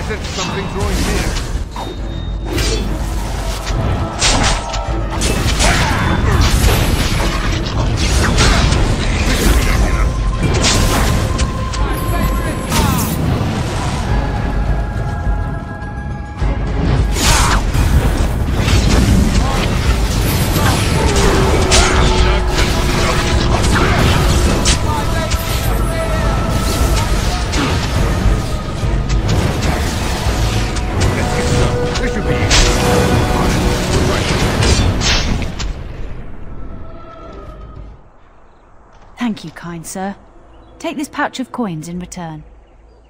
sense something growing here. Thank you, kind sir. Take this pouch of coins in return.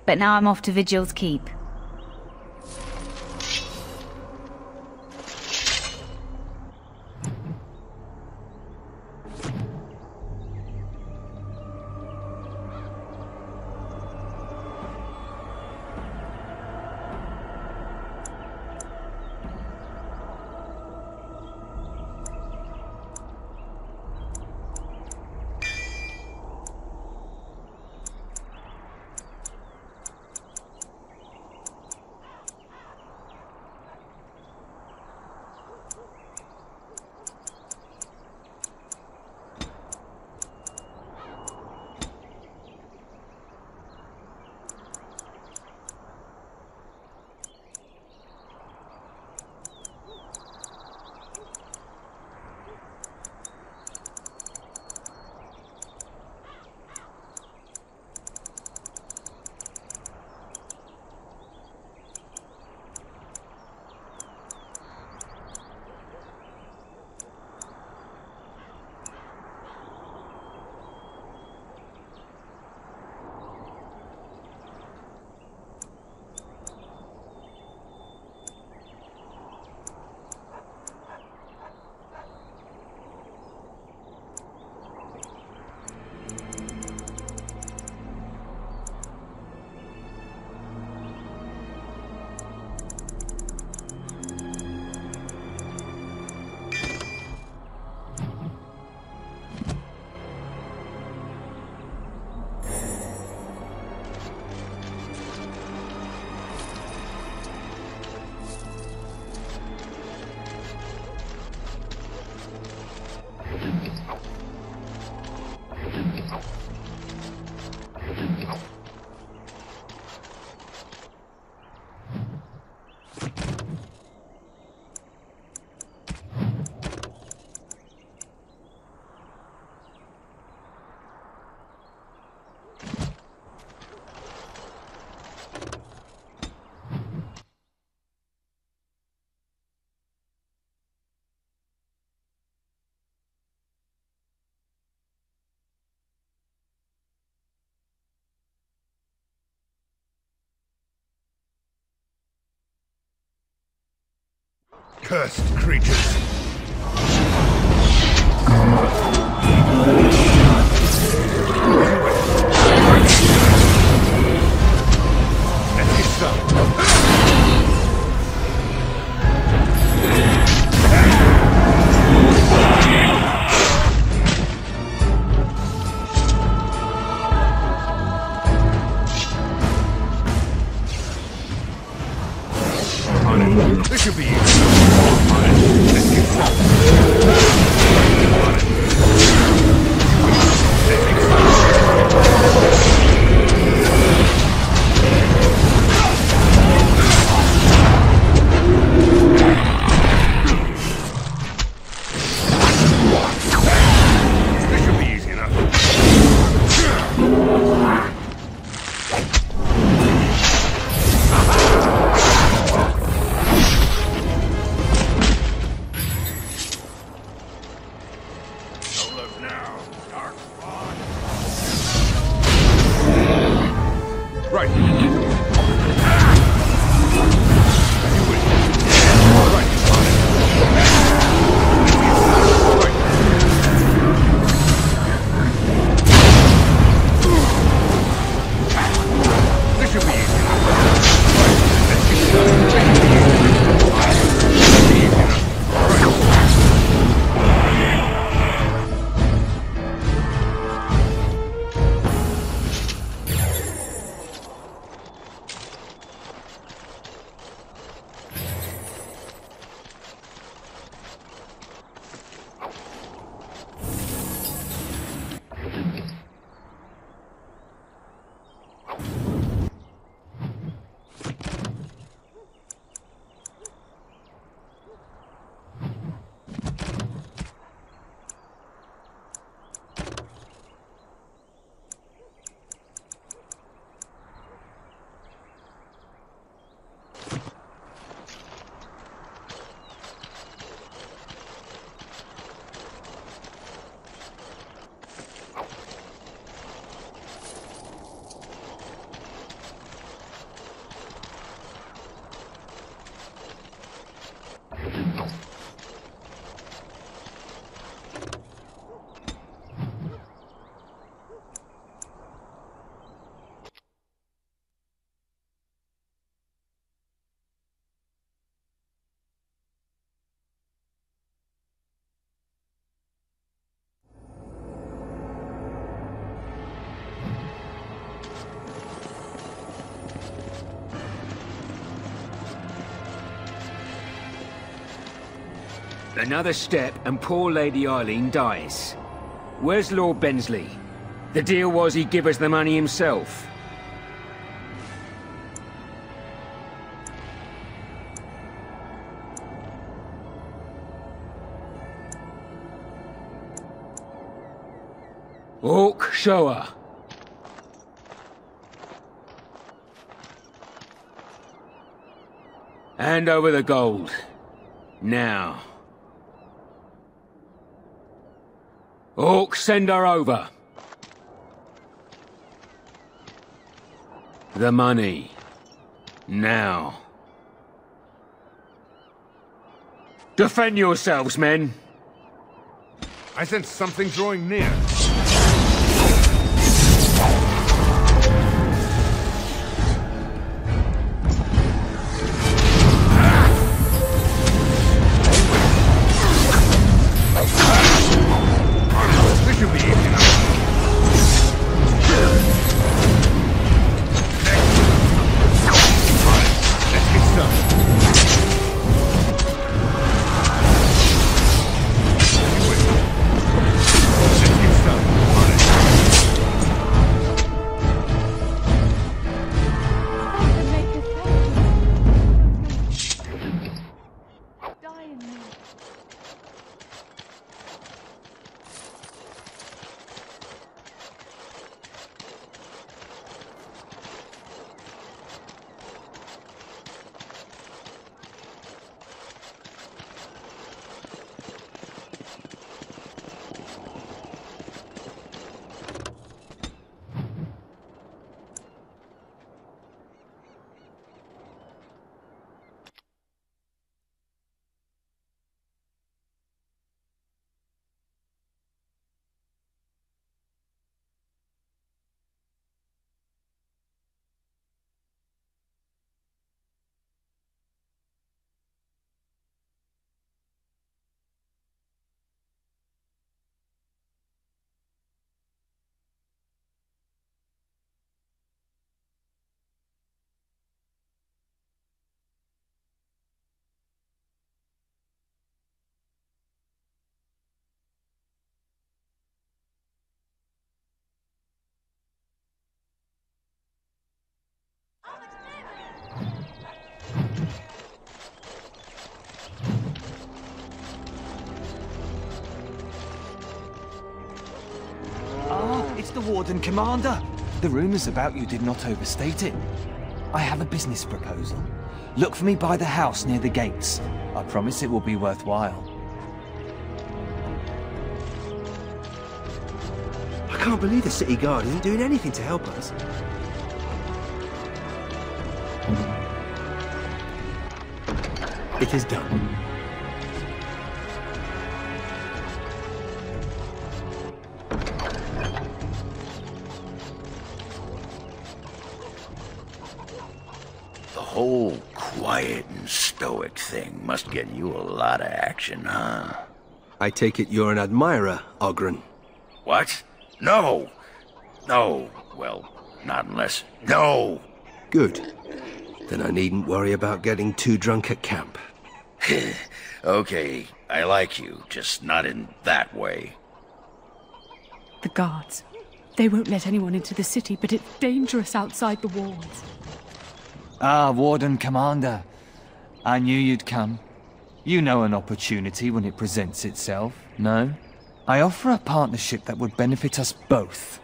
But now I'm off to Vigil's keep. Cursed creatures. Let's get some. This should be easy. Let's get some. Another step and poor Lady Eileen dies. Where's Lord Bensley? The deal was he'd give us the money himself. Orc, show her. Hand over the gold. Now. Orc, send her over. The money. Now. Defend yourselves, men. I sense something drawing near. This should be easy enough. Let's get started. It's the Warden Commander. The rumors about you did not overstate it. I have a business proposal. Look for me by the house near the gates. I promise it will be worthwhile. I can't believe the city guard isn't doing anything to help us. It is done. The whole quiet and stoic thing must get you a lot of action, huh? I take it you're an admirer, Ogren. What? No! No. Well, not unless... No! Good. Then I needn't worry about getting too drunk at camp. Okay, I like you, just not in that way. The guards. They won't let anyone into the city, but it's dangerous outside the walls. Ah, Warden Commander. I knew you'd come. You know an opportunity when it presents itself, no? I offer a partnership that would benefit us both.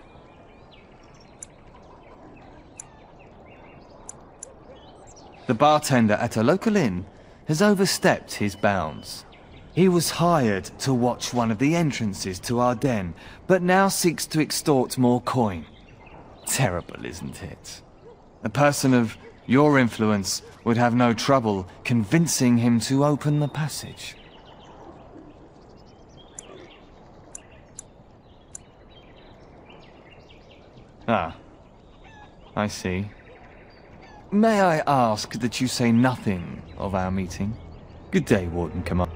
The bartender at a local inn has overstepped his bounds. He was hired to watch one of the entrances to our den, but now seeks to extort more coin. Terrible, isn't it? A person of your influence would have no trouble convincing him to open the passage. Ah, I see. May I ask that you say nothing of our meeting? Good day, Warden Commander.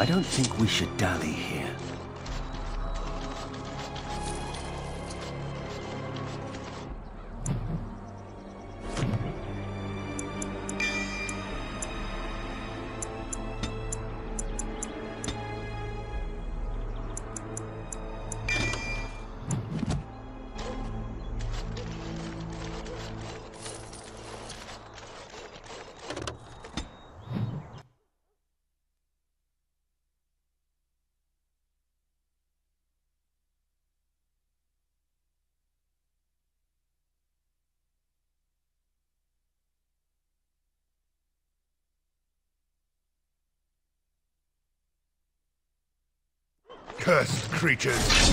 I don't think we should dally here. Cursed creatures!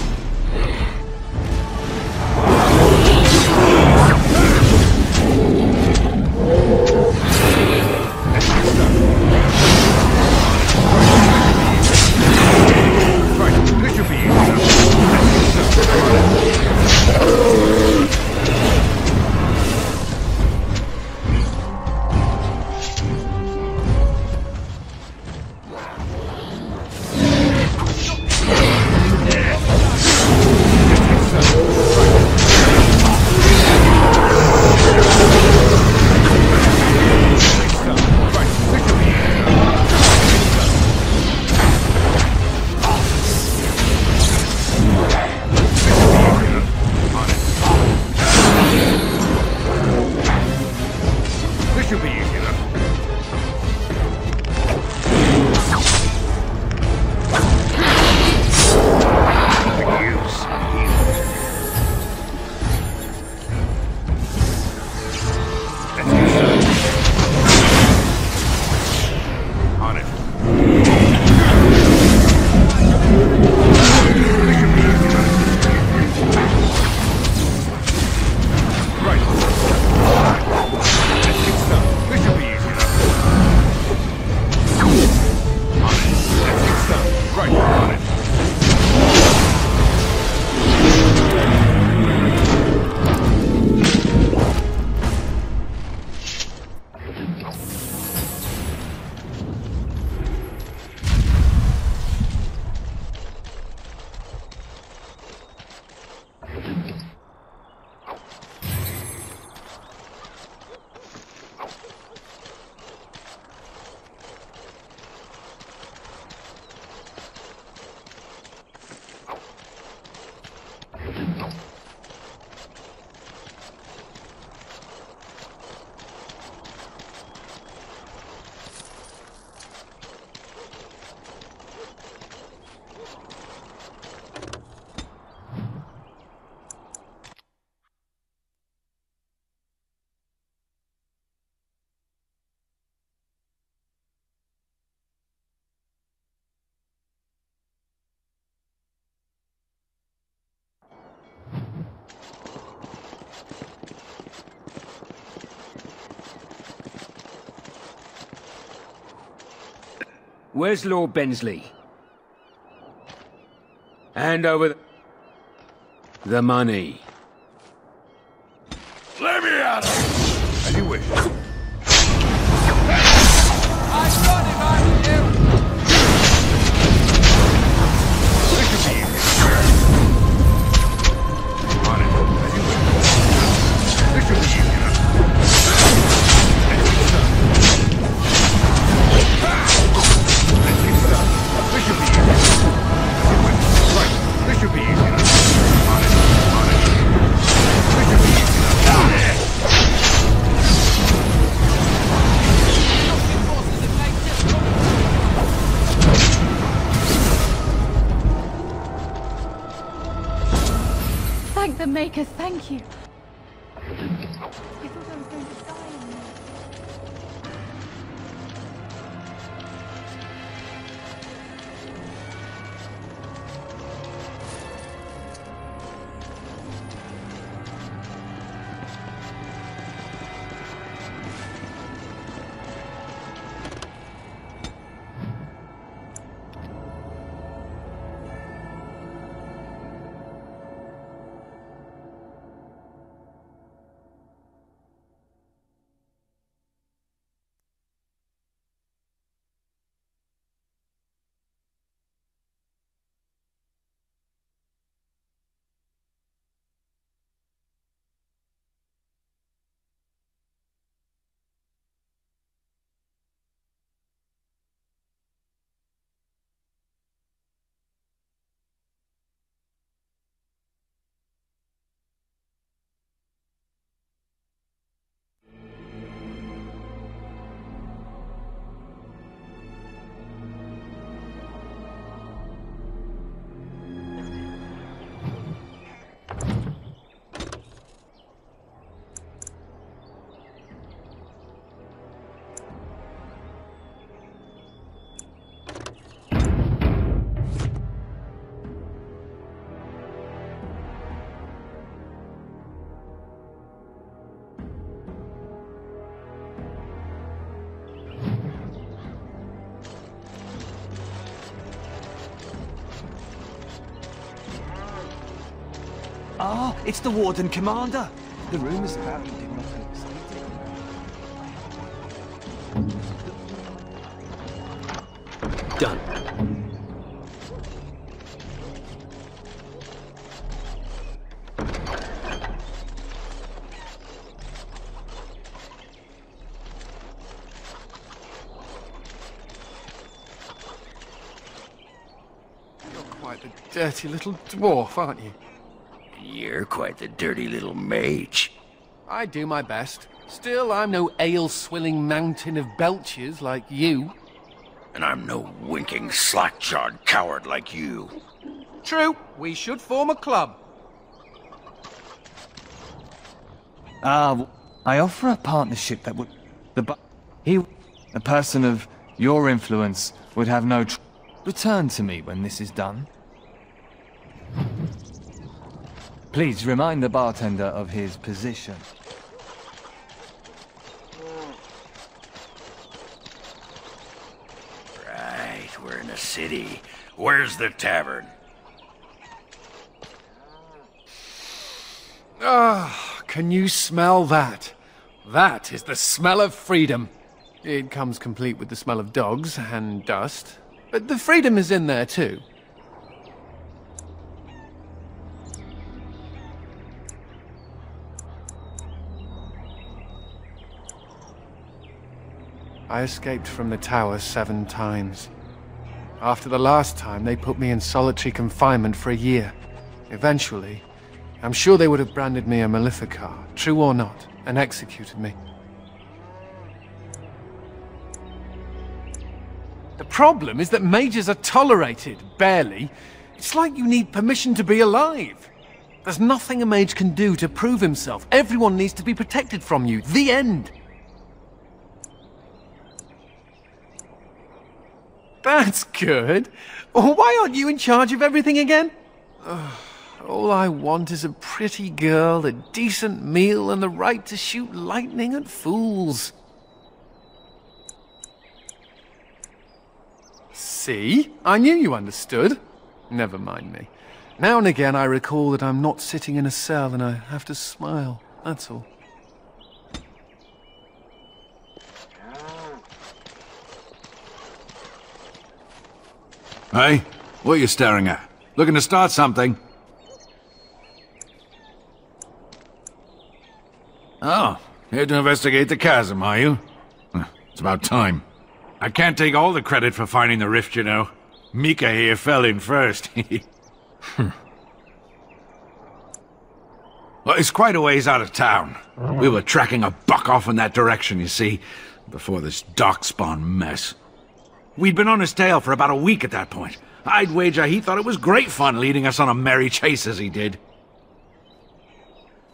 Where's Lord Bensley? Hand over the money. Let me out of here! As you wish. I'd run if I were you! This should be easy. On it. As you wish. This should be easy enough. Let's get started. This should be easy. As you wish. Right. This should be easy enough. On it. On it. This should be easy enough. Thank the Maker, thank you. I thought I was going to die in there. Ah, it's the Warden Commander. The rumors about you did not exist. Done. You're quite a dirty little dwarf, aren't you? You're quite the dirty little mage. I do my best. Still, I'm no ale-swilling mountain of belches like you. And I'm no winking, slack-jawed coward like you. True, we should form a club. I offer a partnership that would... A person of your influence would have no return to me when this is done. Please remind the bartender of his position. Right, we're in a city. Where's the tavern? Ah, can you smell that? That is the smell of freedom. It comes complete with the smell of dogs and dust, but the freedom is in there too. I escaped from the tower 7 times. After the last time, they put me in solitary confinement for a year. Eventually, I'm sure they would have branded me a Maleficar, true or not, and executed me. The problem is that mages are tolerated, barely. It's like you need permission to be alive. There's nothing a mage can do to prove himself. Everyone needs to be protected from you. The end. That's good. Why aren't you in charge of everything again? All I want is a pretty girl, a decent meal, and the right to shoot lightning at fools. See? I knew you understood. Never mind me. Now and again I recall that I'm not sitting in a cell and I have to smile. That's all. Hey, what are you staring at? Looking to start something? Oh, here to investigate the chasm, are you? It's about time. I can't take all the credit for finding the rift, you know. Mika here fell in first. Well, it's quite a ways out of town. We were tracking a buck off in that direction, you see, before this Darkspawn mess. We'd been on his tail for about a week at that point. I'd wager he thought it was great fun leading us on a merry chase as he did.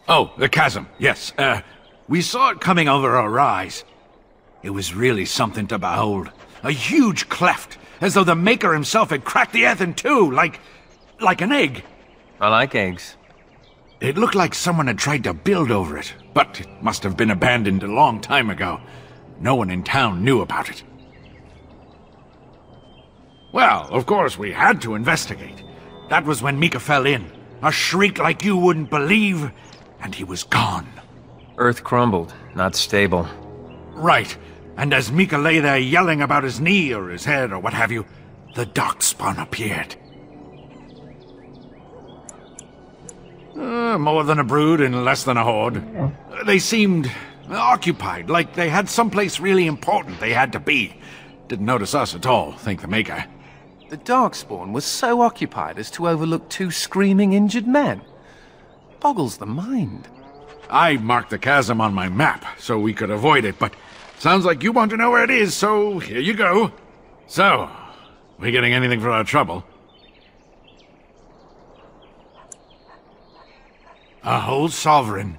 Oh, the chasm, yes. We saw it coming over a rise. It was really something to behold. A huge cleft, as though the Maker himself had cracked the earth in two, like an egg. I like eggs. It looked like someone had tried to build over it, but it must have been abandoned a long time ago. No one in town knew about it. Well, of course, we had to investigate. That was when Mika fell in. A shriek like you wouldn't believe, and he was gone. Earth crumbled, not stable. Right. And as Mika lay there yelling about his knee or his head or what have you, the Darkspawn appeared. More than a brood and less than a horde. They seemed occupied, like they had someplace really important they had to be. Didn't notice us at all, thank the Maker. The Darkspawn was so occupied as to overlook 2 screaming injured men. Boggles the mind. I marked the chasm on my map so we could avoid it, but sounds like you want to know where it is, so here you go. So, we getting anything for our trouble? A whole sovereign.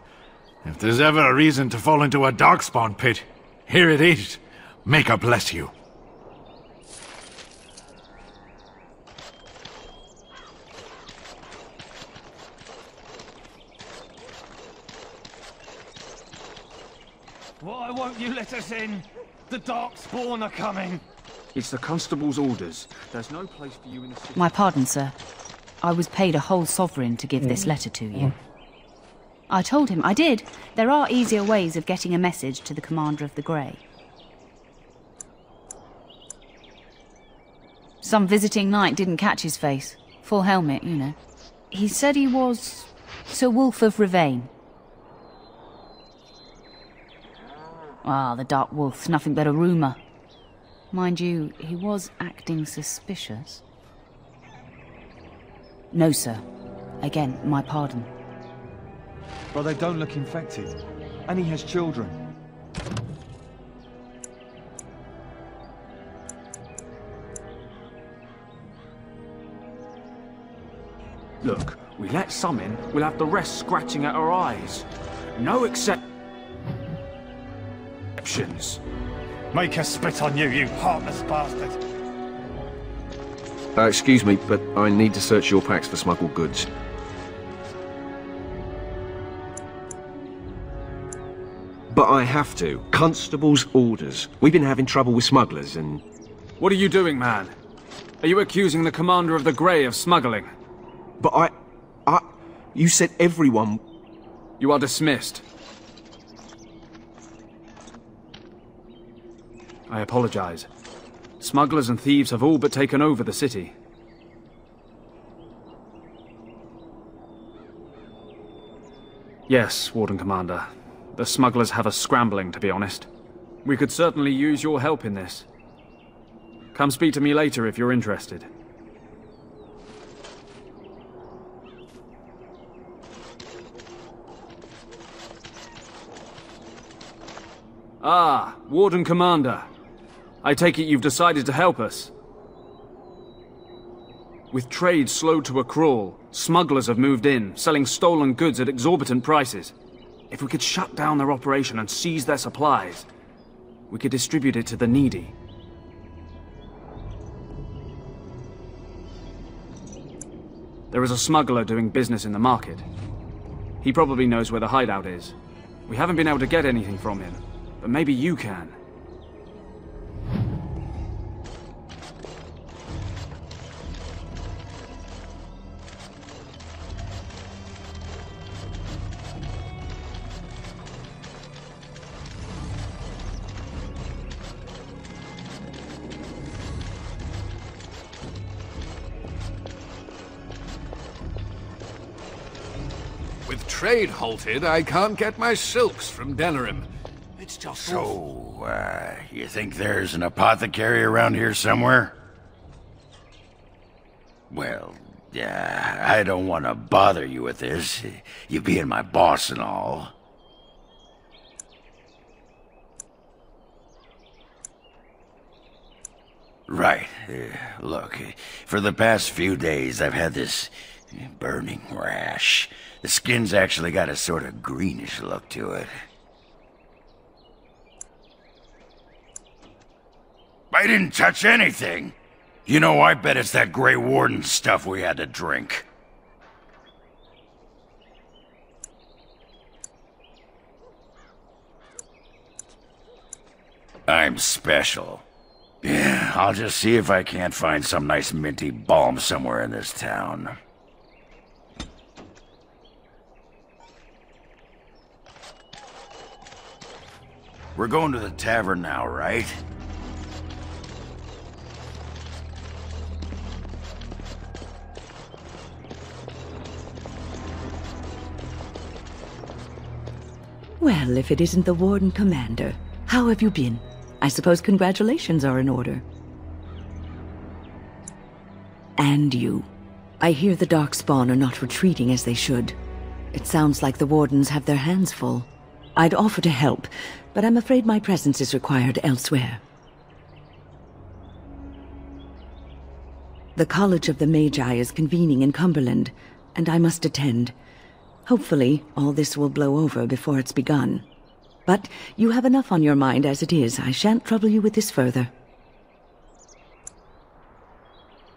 If there's ever a reason to fall into a Darkspawn pit, here it is. Maker bless you. Why won't you let us in? The Darkspawn are coming. It's the constable's orders. There's no place for you in the city. My pardon, sir. I was paid a whole sovereign to give this letter to you. I told him I did. There are easier ways of getting a message to the Commander of the Grey. Some visiting knight didn't catch his face. Full helmet, you know. He said he was Sir Wolf of Ravain. Ah, the Dark Wolf's nothing but a rumour. Mind you, he was acting suspicious. No, sir. Again, my pardon. But they don't look infected. And he has children. Look, we let some in, we'll have the rest scratching at our eyes. No exceptions. Make us spit on you, you heartless bastard! Excuse me, but I need to search your packs for smuggled goods. But I have to. Constable's orders. We've been having trouble with smugglers and... What are you doing, man? Are you accusing the Commander of the Grey of smuggling? But you said everyone... You are dismissed. I apologize. Smugglers and thieves have all but taken over the city. Yes, Warden Commander. The smugglers have us scrambling, to be honest. We could certainly use your help in this. Come speak to me later if you're interested. Ah, Warden Commander. I take it you've decided to help us. With trade slowed to a crawl, smugglers have moved in, selling stolen goods at exorbitant prices. If we could shut down their operation and seize their supplies, we could distribute it to the needy. There is a smuggler doing business in the market. He probably knows where the hideout is. We haven't been able to get anything from him, but maybe you can. With trade halted, I can't get my silks from Denerim. It's just So, you think there's an apothecary around here somewhere? Well, I don't want to bother you with this, you being my boss and all. Right. Look, for the past few days I've had this burning rash. The skin's actually got a sort of greenish look to it. I didn't touch anything. You know, I bet it's that Grey Warden stuff we had to drink. I'm special. Yeah, I'll just see if I can't find some nice minty balm somewhere in this town. We're going to the tavern now, right? Well, if it isn't the Warden Commander, how have you been? I suppose congratulations are in order. And you. I hear the Darkspawn are not retreating as they should. It sounds like the Wardens have their hands full. I'd offer to help, but I'm afraid my presence is required elsewhere. The College of the Magi is convening in Cumberland, and I must attend. Hopefully, all this will blow over before it's begun. But you have enough on your mind as it is. I shan't trouble you with this further.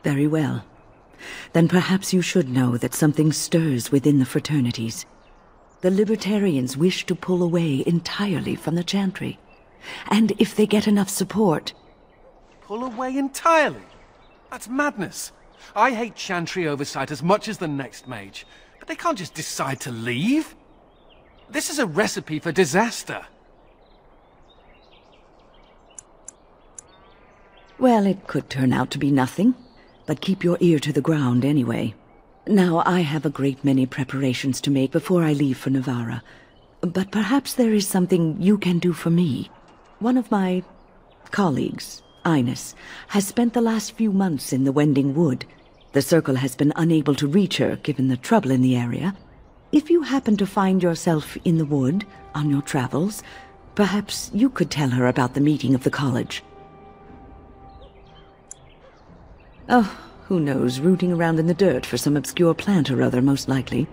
Very well. Then perhaps you should know that something stirs within the fraternities. The Libertarians wish to pull away entirely from the Chantry. And if they get enough support... Pull away entirely? That's madness. I hate Chantry oversight as much as the next mage, but they can't just decide to leave. This is a recipe for disaster. Well, it could turn out to be nothing, but keep your ear to the ground anyway. Now, I have a great many preparations to make before I leave for Navarra, but perhaps there is something you can do for me. One of my colleagues, Ines, has spent the last few months in the Wending Wood. The Circle has been unable to reach her, given the trouble in the area. If you happen to find yourself in the wood on your travels, perhaps you could tell her about the meeting of the college. Oh, who knows, rooting around in the dirt for some obscure plant or other, most likely.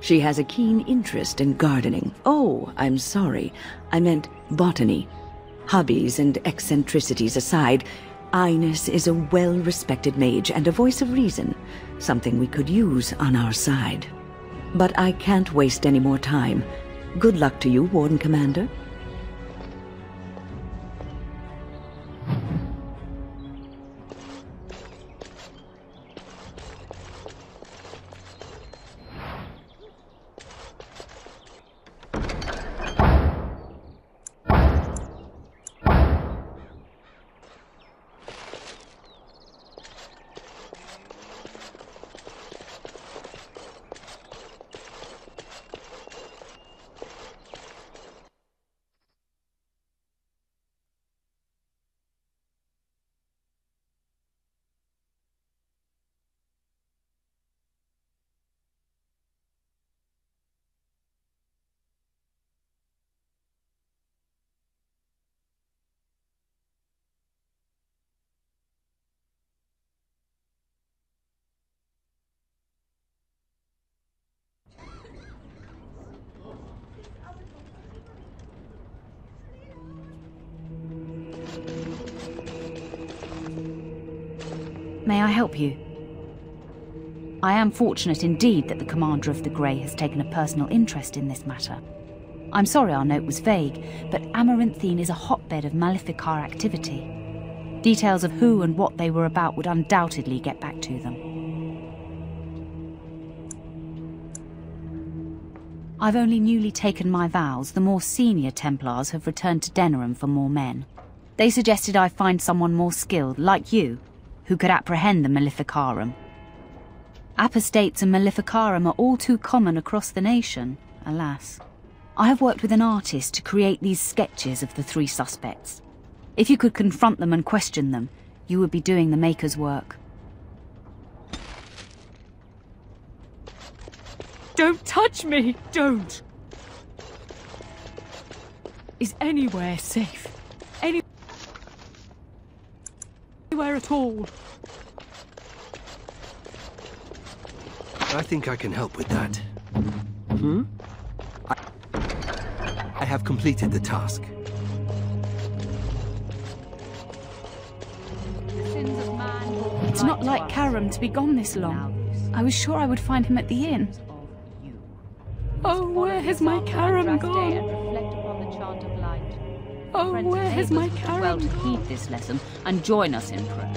She has a keen interest in gardening. Oh, I'm sorry. I meant botany. Hobbies and eccentricities aside, Ines is a well-respected mage and a voice of reason, something we could use on our side. But I can't waste any more time. Good luck to you, Warden Commander. May I help you? I am fortunate indeed that the Commander of the Grey has taken a personal interest in this matter. I'm sorry our note was vague, but Amaranthine is a hotbed of Maleficar activity. Details of who and what they were about would undoubtedly get back to them. I've only newly taken my vows. The more senior Templars have returned to Denerim for more men. They suggested I find someone more skilled, like you, who could apprehend the Maleficarum. Apostates and Maleficarum are all too common across the nation, alas. I have worked with an artist to create these sketches of the three suspects. If you could confront them and question them, you would be doing the Maker's work. Don't touch me! Don't! Is anywhere safe? Anywhere at all? I think I can help with that. I have completed the task. It's not like Karam to be gone this long. I was sure I would find him at the inn. Oh, where has my Karam gone? Oh, where has my Karam well to gone? heed this lesson and join us in prayer.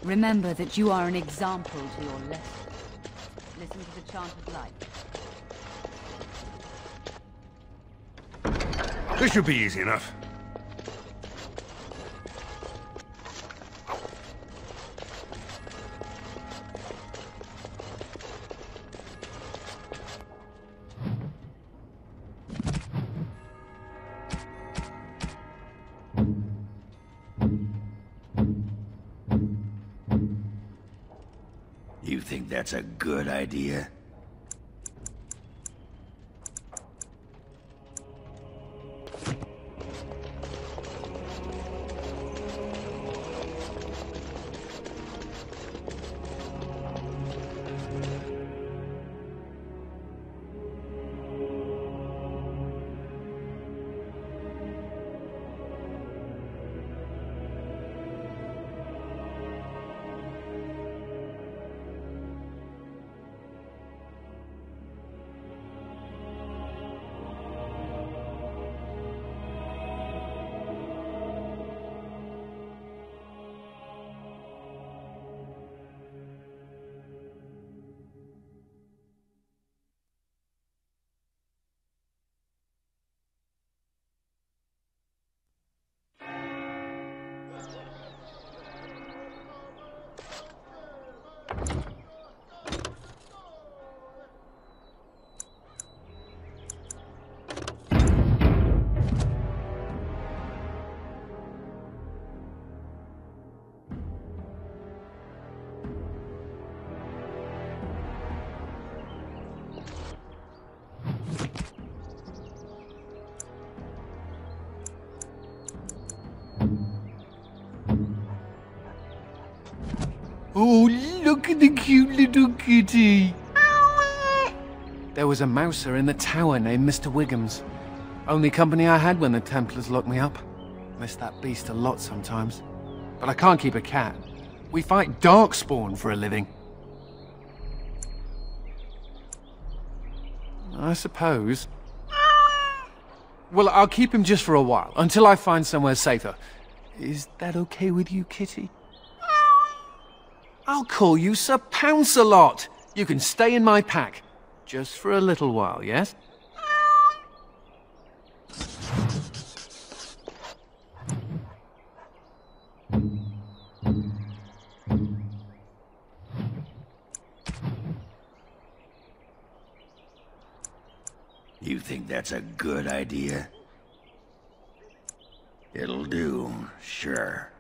Remember that you are an example to your lesson. Listen to the chant of light. This should be easy enough. You think that's a good idea? Oh, look at the cute little kitty. There was a mouser in the tower named Mr. Wiggums. Only company I had when the Templars locked me up. Miss that beast a lot sometimes. But I can't keep a cat. We fight Darkspawn for a living. I suppose. Well, I'll keep him just for a while, until I find somewhere safer. Is that okay with you, kitty? I'll call you Sir Pounce-a-lot. You can stay in my pack. Just for a little while, yes? You think that's a good idea? It'll do, sure.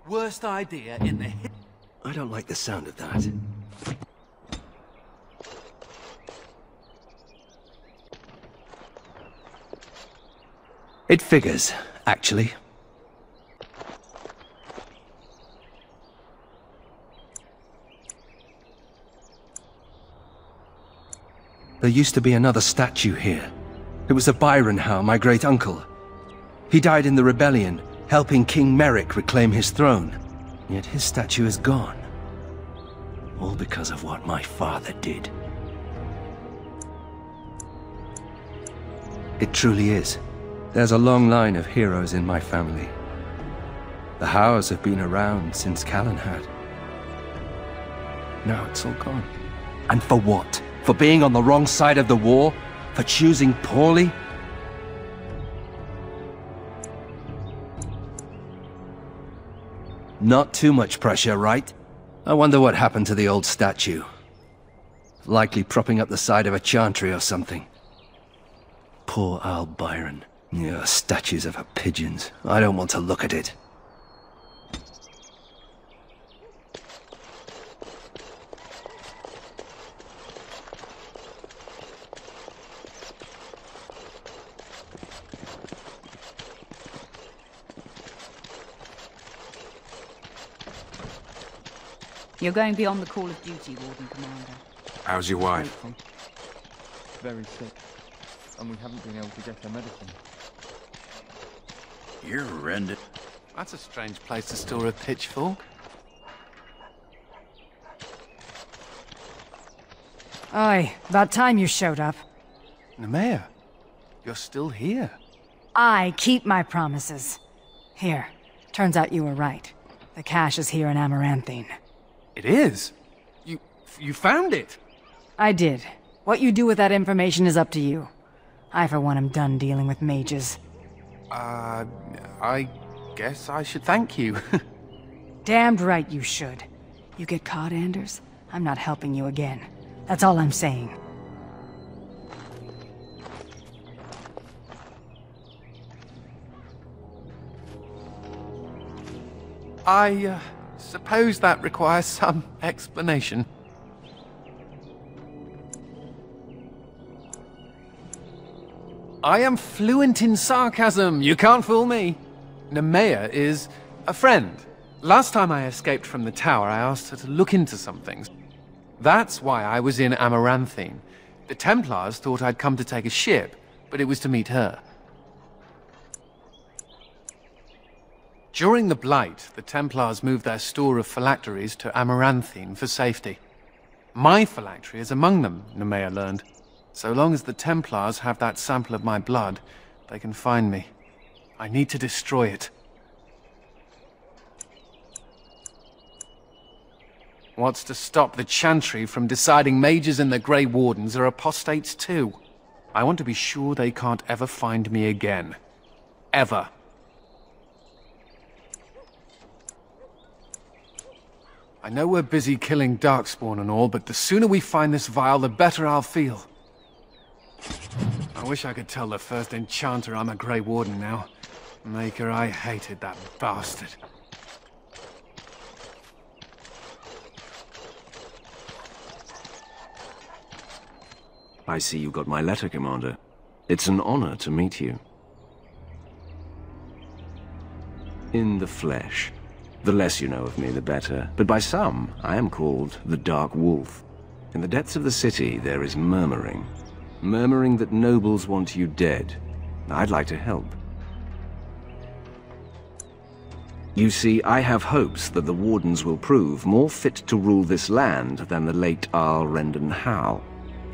Worst idea in the I don't like the sound of that. It figures, actually. There used to be another statue here. It was of Byron Howe, my great-uncle. He died in the rebellion, helping King Merrick reclaim his throne. Yet his statue is gone. All because of what my father did. It truly is. There's a long line of heroes in my family. The Howes have been around since Callan had. Now it's all gone. And for what? For being on the wrong side of the war? For choosing poorly? Not too much pressure, right? I wonder what happened to the old statue. Likely propping up the side of a chantry or something. Poor Al Byron. Yeah, statues of her pigeons. I don't want to look at it. You're going beyond the call of duty, Warden Commander. How's your wife? Very sick. And we haven't been able to get her medicine. You're horrendous. That's a strange place to store a pitchfork. Aye, about time you showed up. Nemea, you're still here. I keep my promises. Here, turns out you were right. The cache is here in Amaranthine. It is? You found it? I did. What you do with that information is up to you. I, for one, am done dealing with mages. I guess I should thank you. Damned right you should. You get caught, Anders? I'm not helping you again. That's all I'm saying. I suppose that requires some explanation. I am fluent in sarcasm. You can't fool me. Nemea is a friend. Last time I escaped from the tower, I asked her to look into some things. That's why I was in Amaranthine. The Templars thought I'd come to take a ship, but it was to meet her. During the Blight, the Templars moved their store of phylacteries to Amaranthine for safety. My phylactery is among them, Nemea learned. So long as the Templars have that sample of my blood, they can find me. I need to destroy it. What's to stop the Chantry from deciding mages and the Grey Wardens are apostates too? I want to be sure they can't ever find me again. Ever. I know we're busy killing Darkspawn and all, but the sooner we find this vial, the better I'll feel. I wish I could tell the first enchanter I'm a Grey Warden now. Maker, I hated that bastard. I see you got my letter, Commander. It's an honor to meet you. In the flesh. The less you know of me, the better. But by some, I am called the Dark Wolf. In the depths of the city, there is murmuring. Murmuring that nobles want you dead. I'd like to help. You see, I have hopes that the Wardens will prove more fit to rule this land than the late Arl Rendon Howe.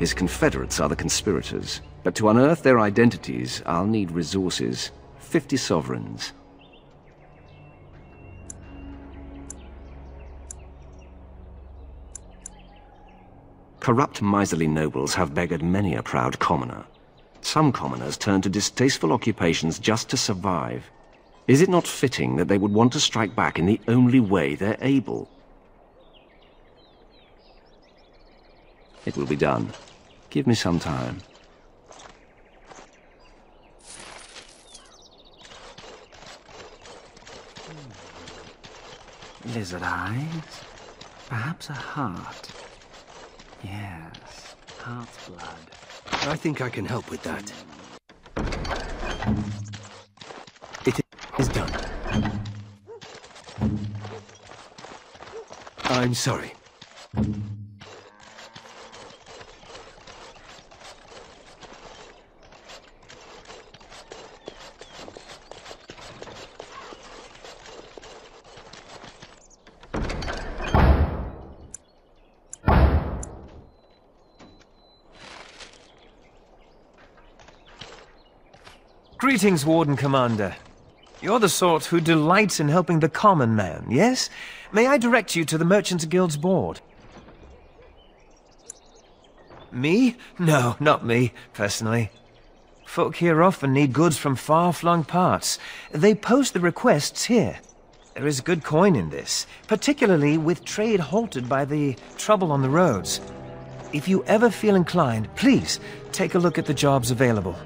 His confederates are the conspirators. But to unearth their identities, I'll need resources. 50 sovereigns. Corrupt, miserly nobles have beggared many a proud commoner. Some commoners turn to distasteful occupations just to survive. Is it not fitting that they would want to strike back in the only way they're able? It will be done. Give me some time. Lizard eyes? Perhaps a heart. Yes, heart's blood. I think I can help with that. It is done. I'm sorry. Greetings, Warden Commander. You're the sort who delights in helping the common man, yes? May I direct you to the Merchants Guild's board? Me? No, not me, personally. Folk here often need goods from far-flung parts. They post the requests here. There is good coin in this, particularly with trade halted by the trouble on the roads. If you ever feel inclined, please take a look at the jobs available.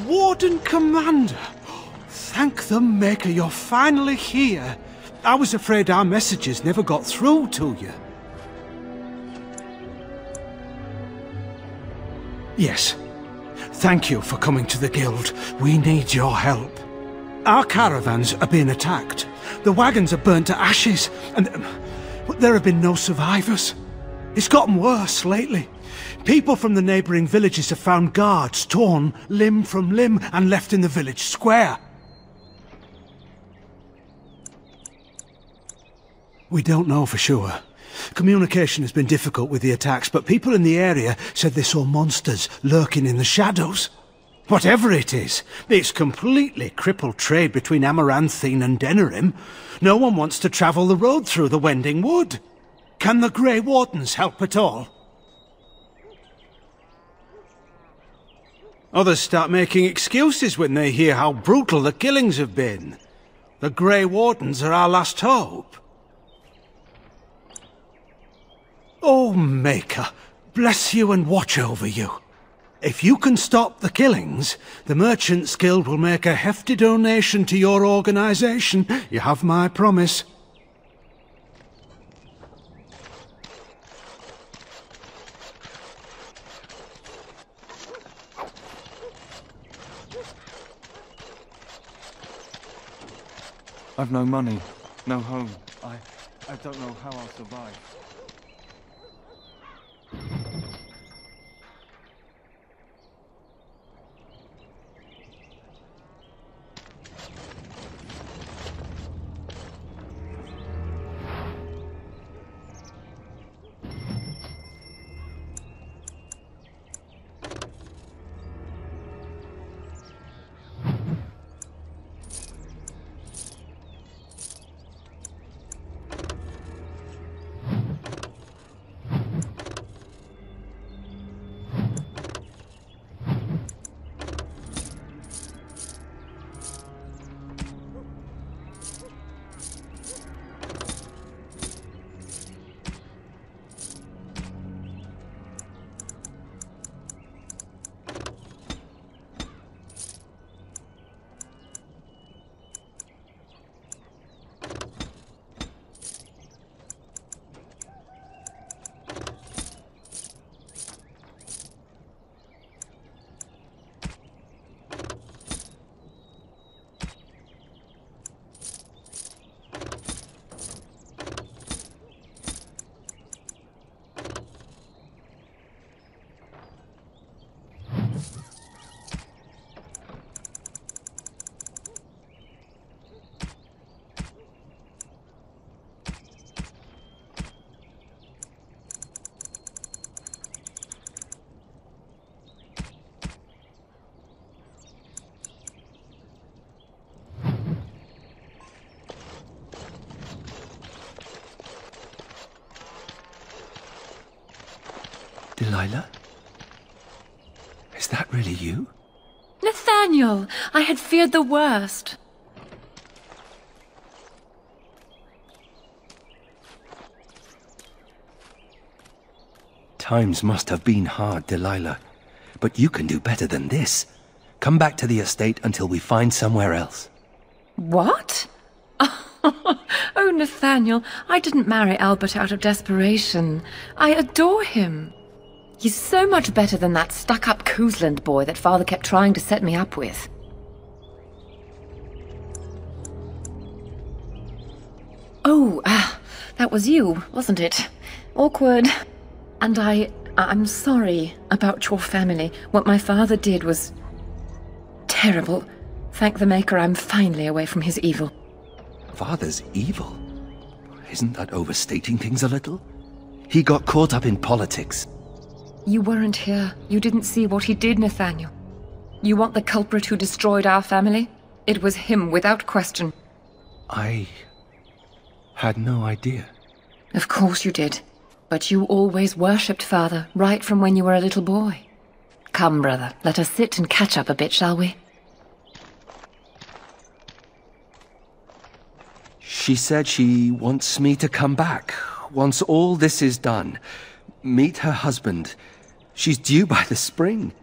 Warden Commander! Thank the Maker you're finally here. I was afraid our messages never got through to you. Yes. Thank you for coming to the Guild. We need your help. Our caravans are being attacked. The wagons are burnt to ashes, and there have been no survivors. It's gotten worse lately. People from the neighbouring villages have found guards torn limb from limb and left in the village square. We don't know for sure. Communication has been difficult with the attacks, but people in the area said they saw monsters lurking in the shadows. Whatever it is, it's completely crippled trade between Amaranthine and Denerim. No one wants to travel the road through the Wending Wood. Can the Grey Wardens help at all? Others start making excuses when they hear how brutal the killings have been. The Grey Wardens are our last hope. Oh, Maker, bless you and watch over you. If you can stop the killings, the Merchants Guild will make a hefty donation to your organisation. You have my promise. I've no money, no home. I don't know how I'll survive. Delilah? Is that really you? Nathaniel! I had feared the worst. Times must have been hard, Delilah. But you can do better than this. Come back to the estate until we find somewhere else. What? Oh, Nathaniel, I didn't marry Albert out of desperation. I adore him. He's so much better than that stuck-up Cousland boy that Father kept trying to set me up with. Oh, that was you, wasn't it? Awkward. And I'm sorry about your family. What my father did was terrible. Thank the Maker I'm finally away from his evil. Father's evil? Isn't that overstating things a little? He got caught up in politics. You weren't here. You didn't see what he did, Nathaniel. You want the culprit who destroyed our family? It was him, without question. I had no idea. Of course you did. But you always worshipped Father, right from when you were a little boy. Come, brother, let us sit and catch up a bit, shall we? She said she wants me to come back, once all this is done. Meet her husband. She's due by the spring.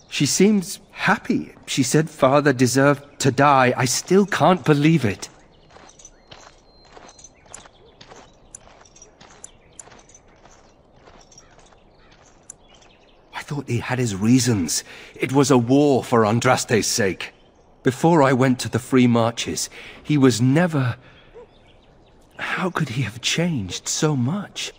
She seems happy. She said Father deserved to die. I still can't believe it. I thought he had his reasons. It was a war for Andraste's sake. Before I went to the Free Marches, he was never... How could he have changed so much?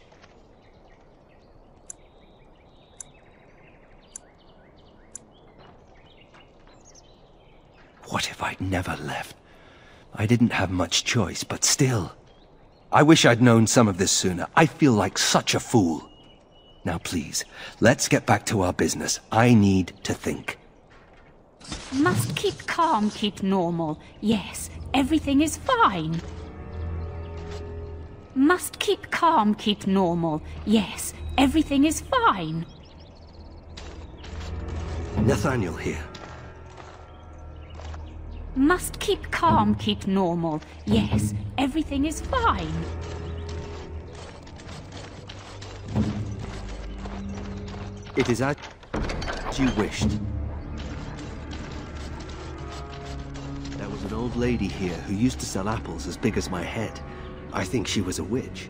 What if I'd never left? I didn't have much choice, but still. I wish I'd known some of this sooner. I feel like such a fool. Now please, let's get back to our business. I need to think. Must keep calm, keep normal. Yes, everything is fine. Must keep calm, keep normal. Yes, everything is fine. Nathaniel here. Must keep calm, keep normal. Yes, everything is fine. It is as you wished. There was an old lady here who used to sell apples as big as my head. I think she was a witch.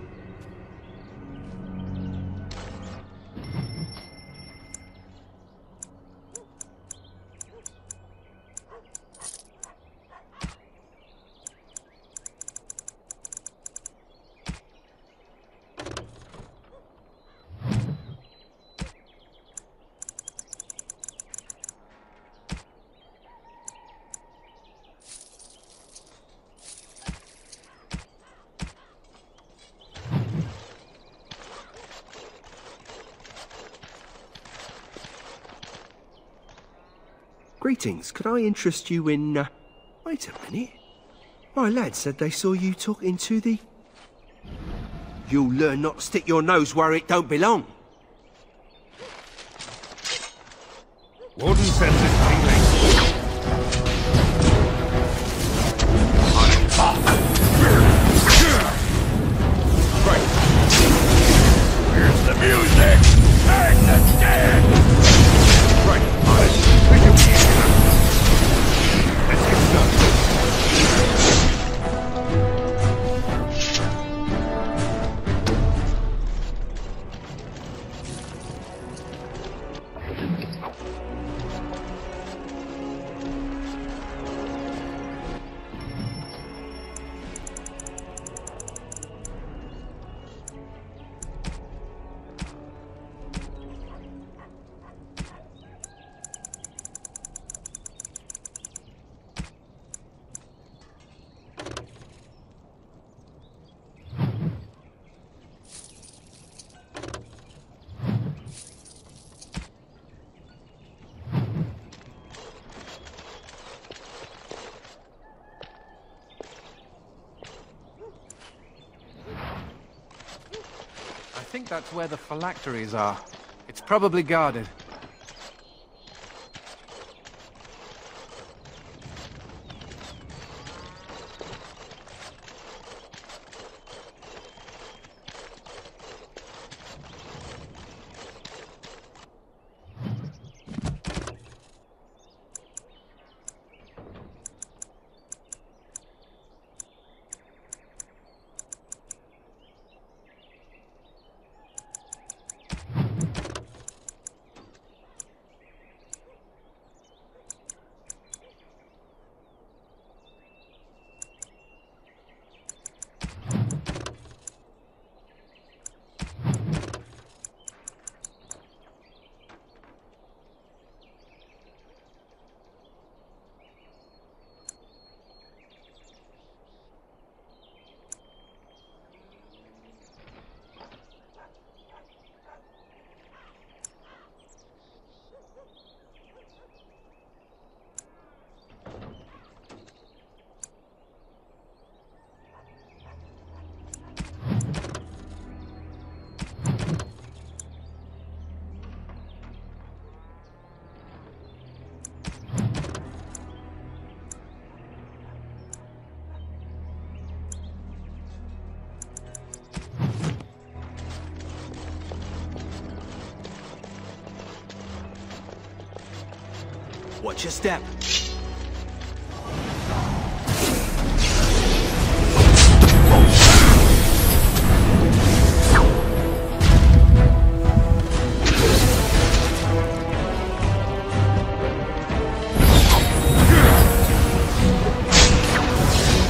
Greetings, could I interest you in, Wait a minute. My lad said they saw you talking to the... You'll learn not to stick your nose where it don't belong. Warden sends his tingling. Right. Where's the music? Bang the dead! Right, on it. Let's get started. I think that's where the phylacteries are. It's probably guarded. Watch your step.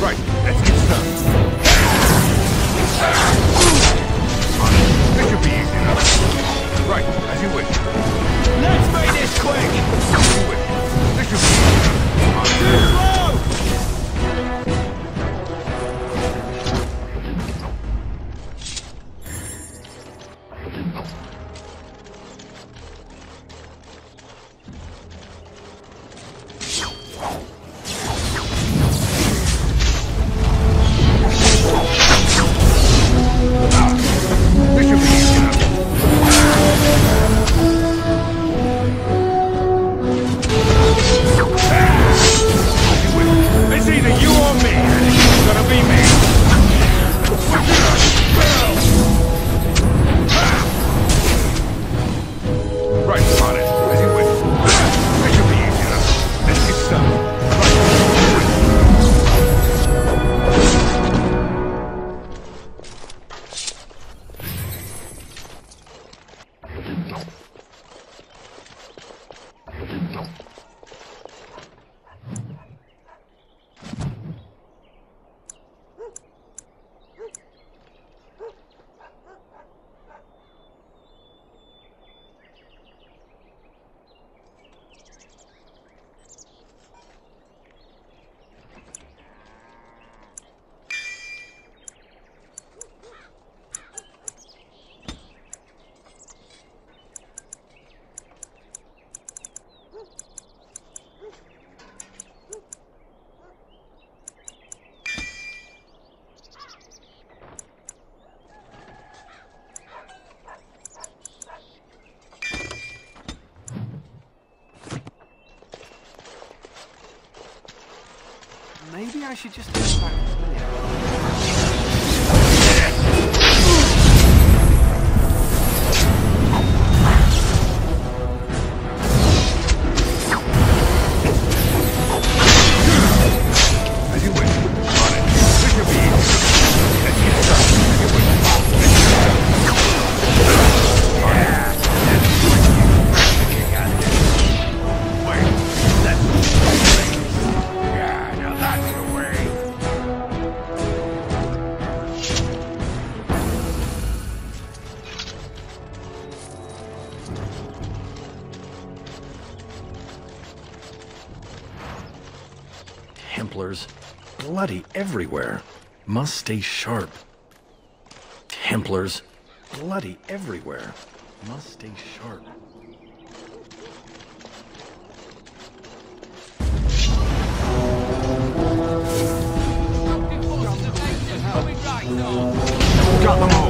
Right, let's get started. This should be easy enough. Right, as you wish. Let's make this quick! As you wish. This should be easy enough. Too slow! Maybe I should just go back here. Templars. Bloody everywhere. Must stay sharp. Templars. Bloody everywhere. Must stay sharp. Got them all.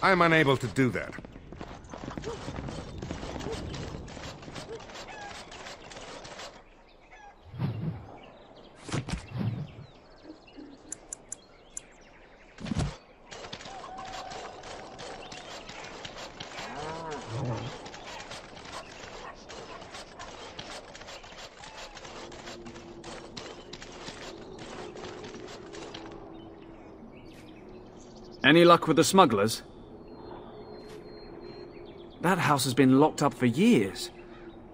I'm unable to do that. Any luck with the smugglers? That house has been locked up for years.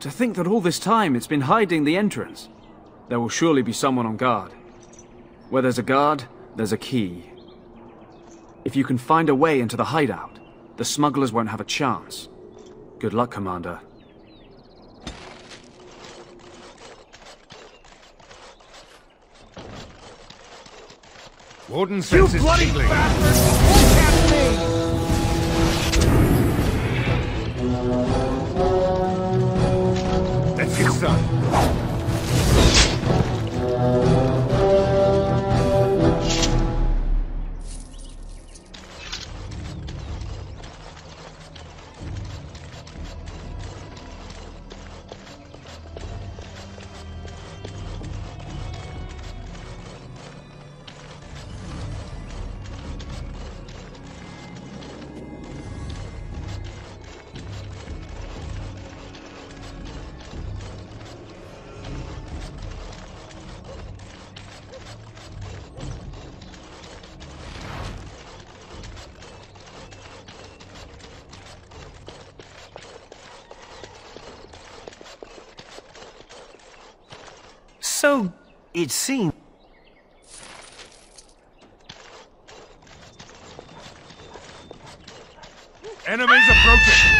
To think that all this time it's been hiding the entrance. There will surely be someone on guard. Where there's a guard, there's a key. If you can find a way into the hideout, the smugglers won't have a chance. Good luck, Commander. Warden senses You bloody tingling. bastard! Look at me! Let's get started. So, it seems... Enemies approaching!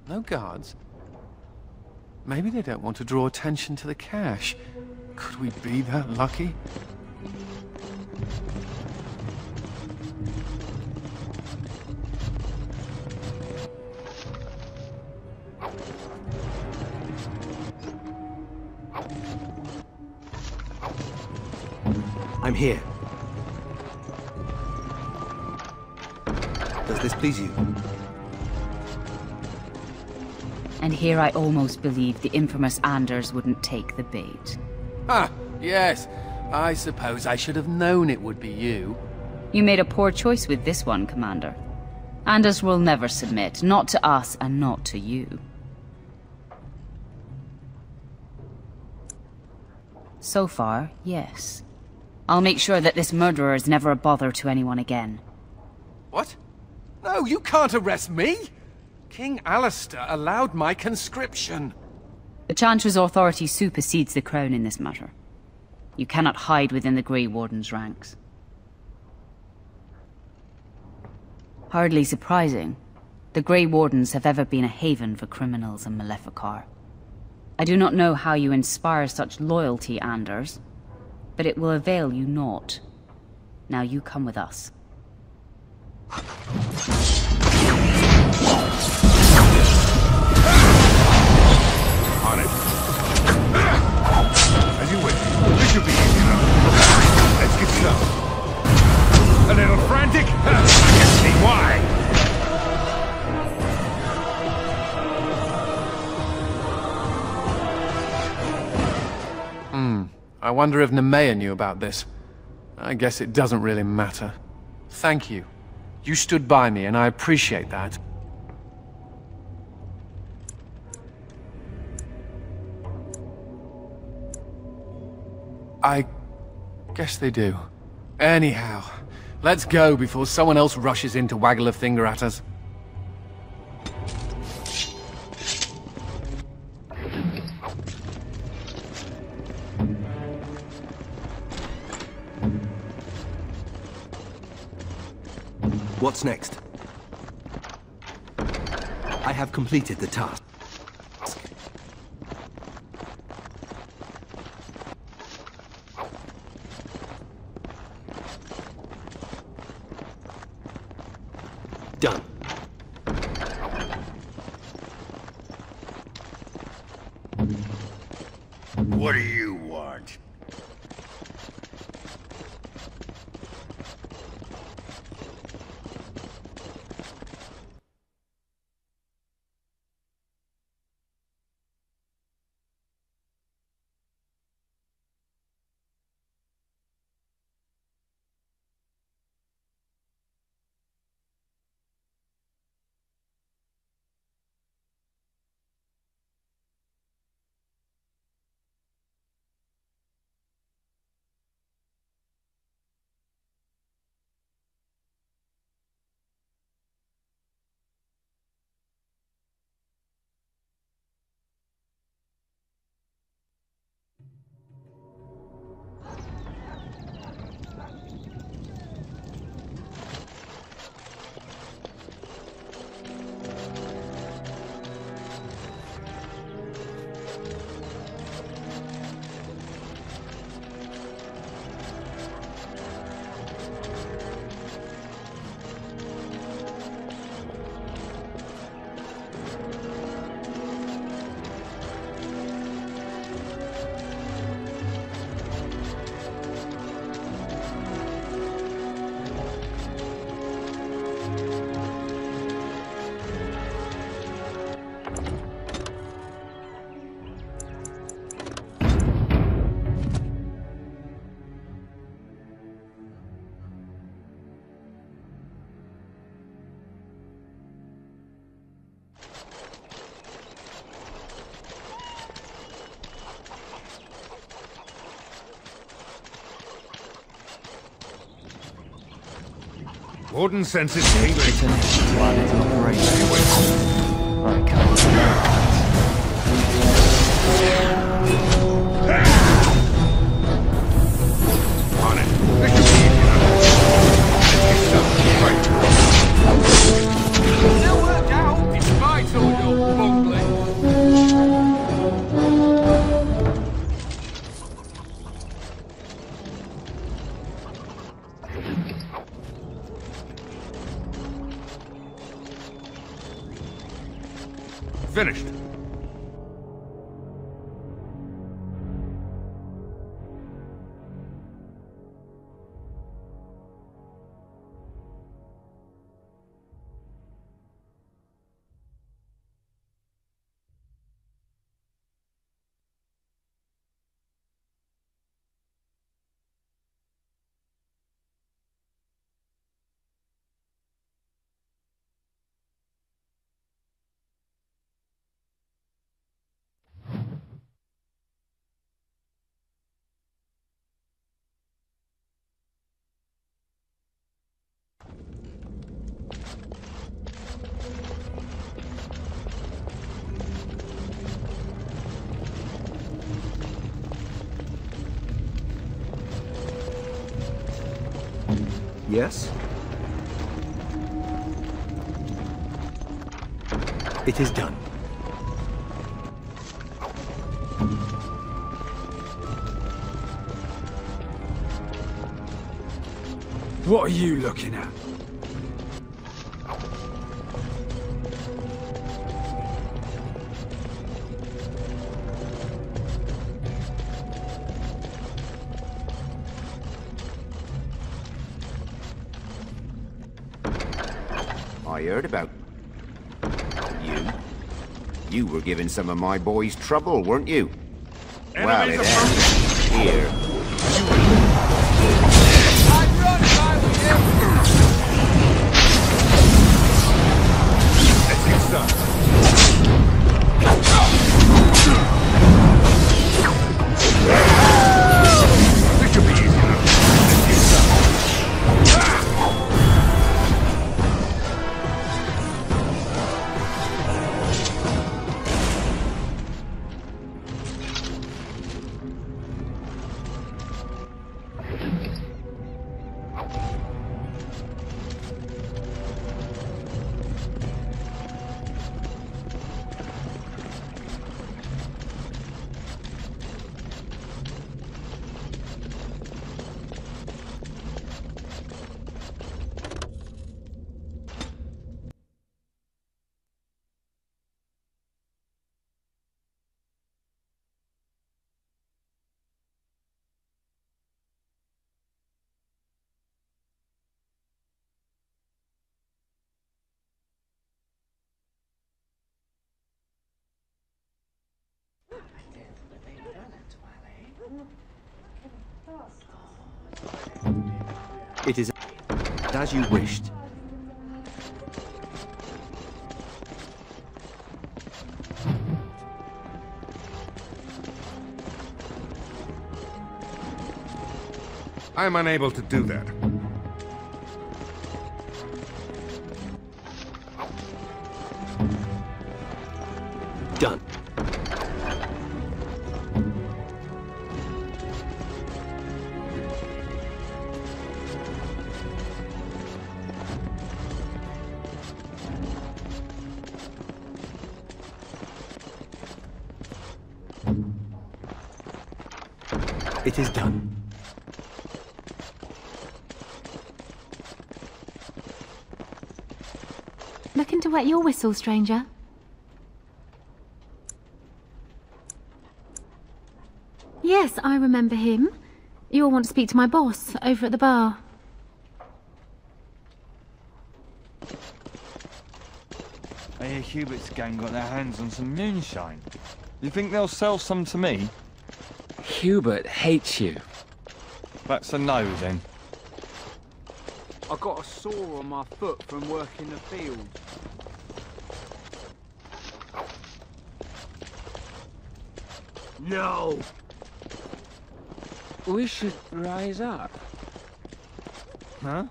No guards? Maybe they don't want to draw attention to the cache. Could we be that lucky? I'm here. Does this please you? And here I almost believed the infamous Anders wouldn't take the bait. Ah, yes. I suppose I should have known it would be you. You made a poor choice with this one, Commander. Anders will never submit, not to us and not to you. So far, yes. I'll make sure that this murderer is never a bother to anyone again. What? No, you can't arrest me! King Alistair allowed my conscription. The Chantress authority supersedes the crown in this matter. You cannot hide within the Grey Warden's ranks. Hardly surprising. The Grey Wardens have ever been a haven for criminals and Maleficar. I do not know how you inspire such loyalty, Anders, but it will avail you naught. Now you come with us. On it. As you wish. This should be easy enough. Let's get started. A little frantic? I can see why. I wonder if Nemea knew about this. I guess it doesn't really matter. Thank you. You stood by me, and I appreciate that. I guess they do. Anyhow, let's go before someone else rushes in to waggle a finger at us. What's next? I have completed the task. Done. What do you want? Warden senses tingling. It's an exploited operation. I can't On it. This should be easy enough. Right. Still worked out, despite all your bungling. Finished. Yes? It is done. What are you looking at? I heard about you. You were giving some of my boys trouble, weren't you? Well, it ends here. It is as you wished. I am unable to do that. Done. It is done. Looking to wet your whistle, stranger? Yes, I remember him. You'll want to speak to my boss over at the bar. I hear Hubert's gang got their hands on some moonshine. You think they'll sell some to me? Hubert hates you. That's a no, then. I got a sore on my foot from working the field. No! We should rise up. Huh?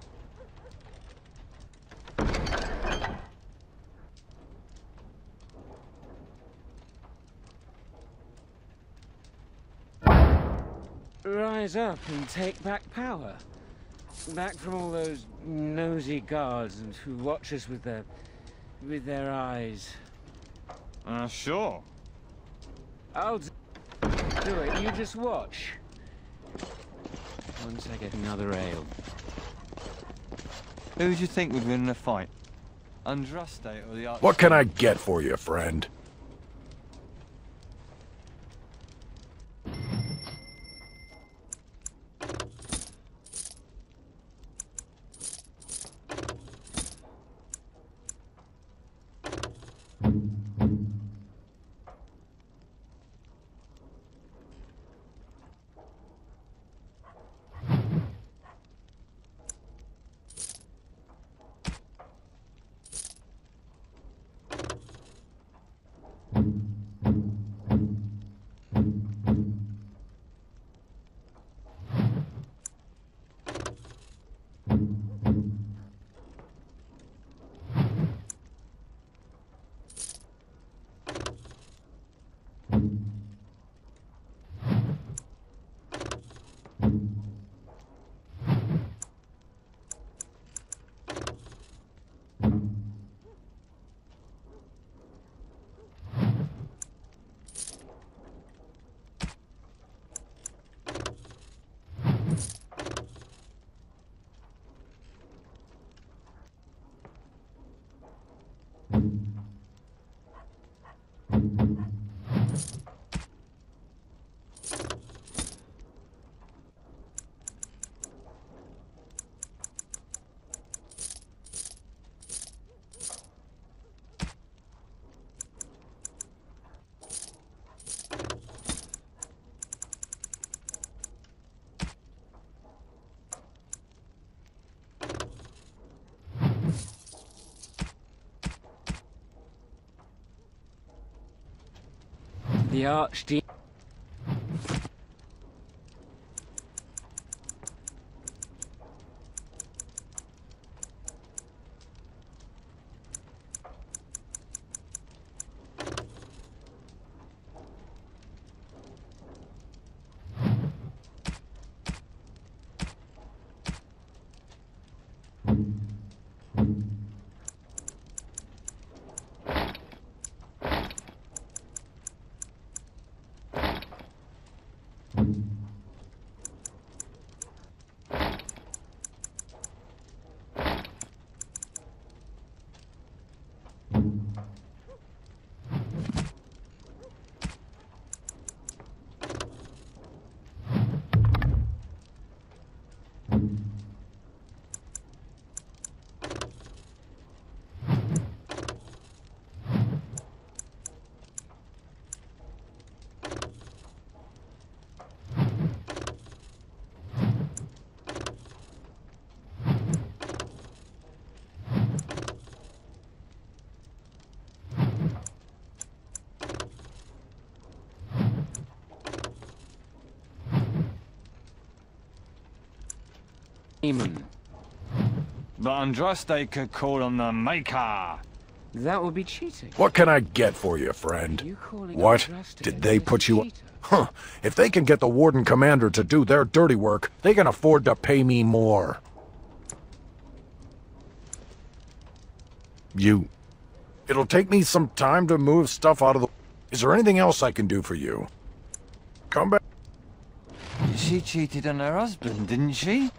Rise up and take back power. Back from all those nosy guards and who watch us with their eyes. Sure. I'll do it. You just watch. Once I get another ale. Who do you think would win in a fight? Andraste or the Arch... What can I get for you, friend? The Archdeacon. But Andraste could call on the Maker. That would be cheating. What can I get for you, friend? What? Did they put you... Huh. If they can get the Warden Commander to do their dirty work, they can afford to pay me more. It'll take me some time to move stuff out of the... Is there anything else I can do for you? Come back. She cheated on her husband, didn't she?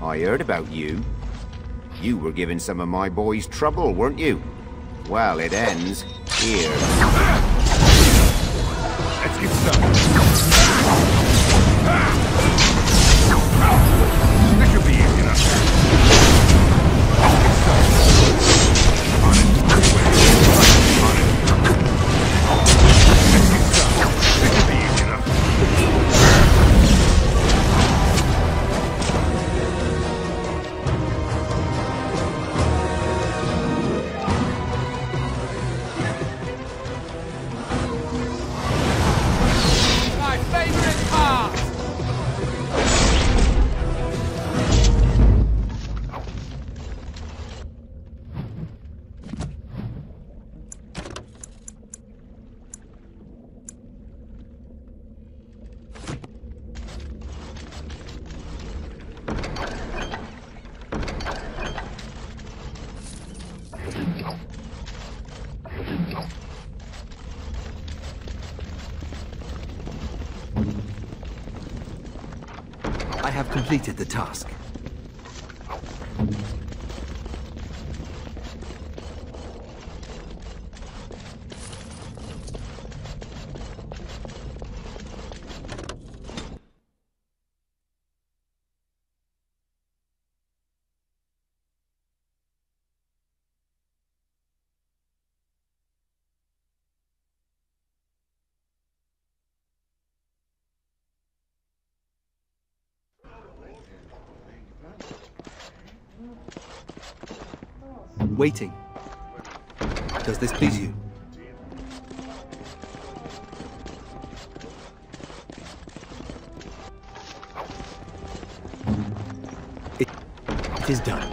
I heard about you. You were giving some of my boys trouble, weren't you? Well, it ends here. Let's get started. This should be easy enough. I have completed the task. Waiting. Does this please you? It is done.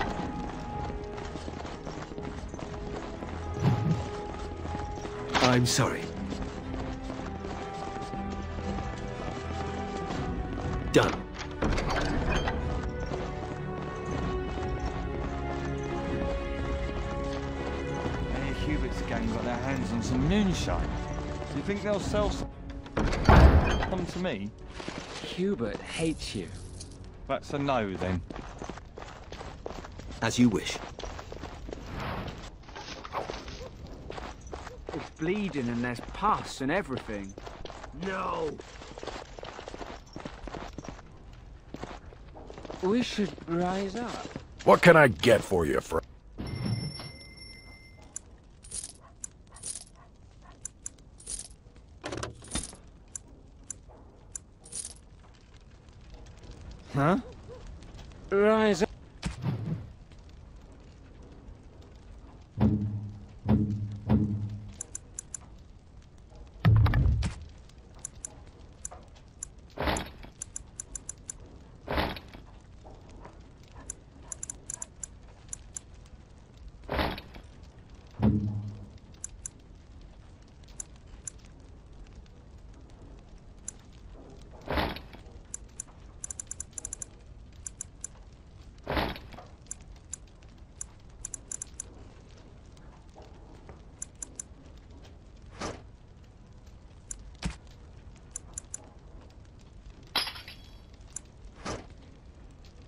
I'm sorry. Done. Hubert's gang got their hands on some moonshine. Do you think they'll sell some? Come to me? Hubert hates you. That's a no, then. As you wish. It's bleeding and there's pus and everything. No! We should rise up. What can I get for you, friend? Huh? Rise up.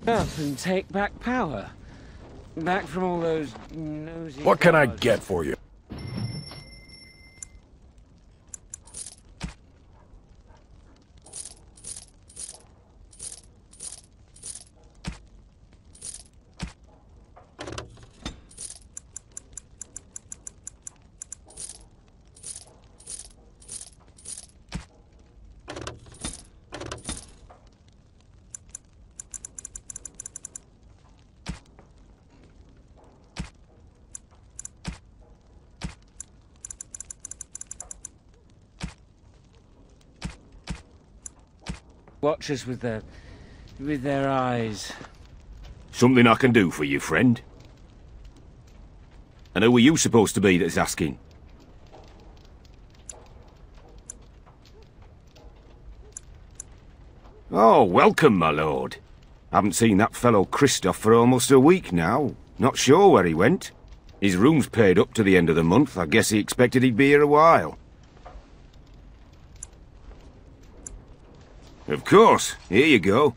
Up and take back power. Back from all those nosy What can I gods. get for you? Watch us with their eyes. Something I can do for you, friend? And who are you supposed to be that's asking? Oh, welcome, my lord. Haven't seen that fellow Christoph for almost a week now. Not sure where he went. His room's paid up to the end of the month. I guess he expected he'd be here a while. Of course. Here you go.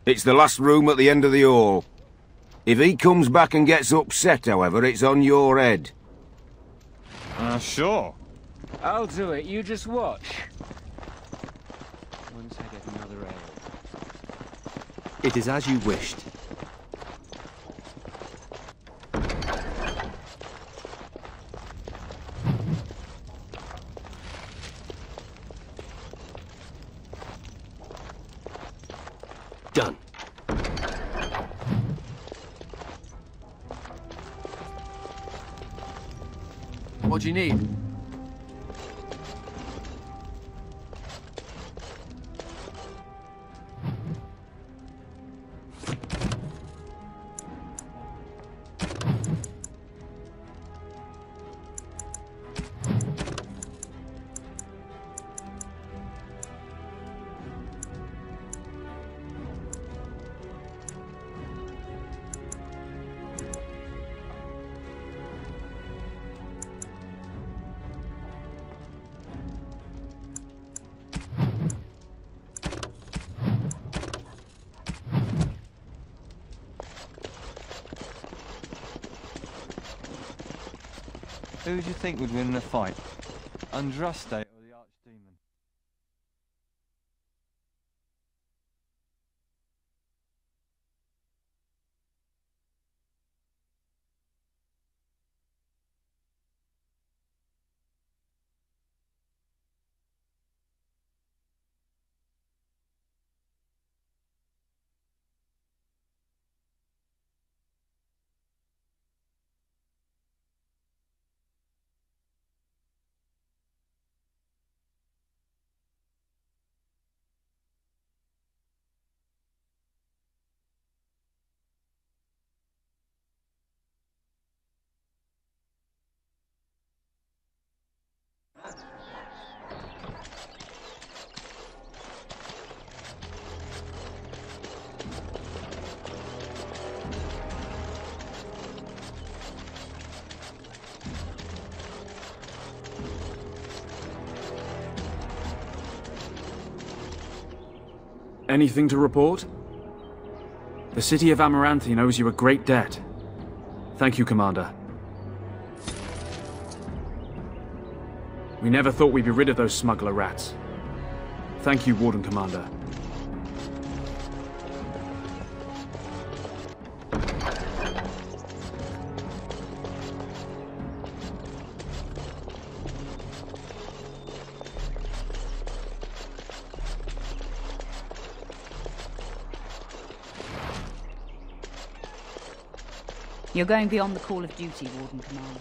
It's the last room at the end of the hall. If he comes back and gets upset, however, it's on your head. Sure. I'll do it. You just watch. Once I get another ale. It is as you wished. Done. What do you need? Who do you think would win in a fight? Andraste or the Archdemon? Anything to report? The city of Amaranthine owes you a great debt. Thank you, Commander. We never thought we'd be rid of those smuggler rats. Thank you, Warden Commander. You're going beyond the call of duty, Warden Commander.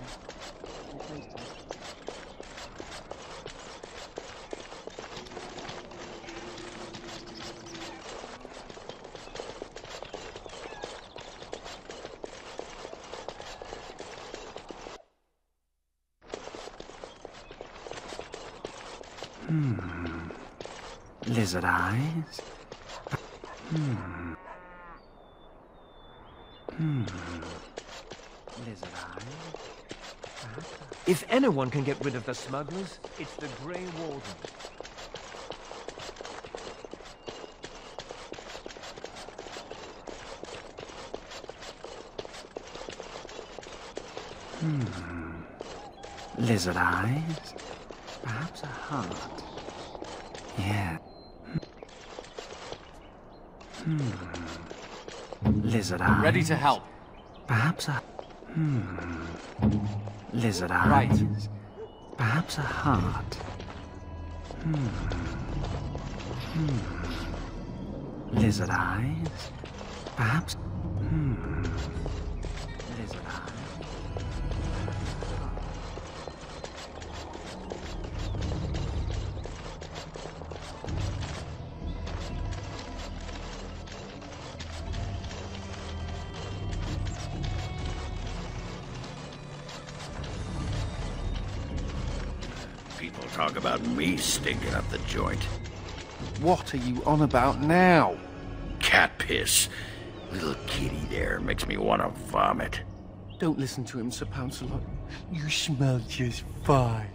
Lizard eyes? Lizard eyes? If anyone can get rid of the smugglers, it's the Grey Warden. Lizard eyes? Perhaps a heart. Yeah. Lizard eyes? Ready to help. Perhaps a... Lizard eyes? Right. Perhaps a heart. Lizard eyes? Perhaps... Lizard eyes? People talk about me stinking up the joint. What are you on about now? Cat piss. Little kitty there makes me want to vomit. Don't listen to him, Sir Pouncelot. You smell just fine.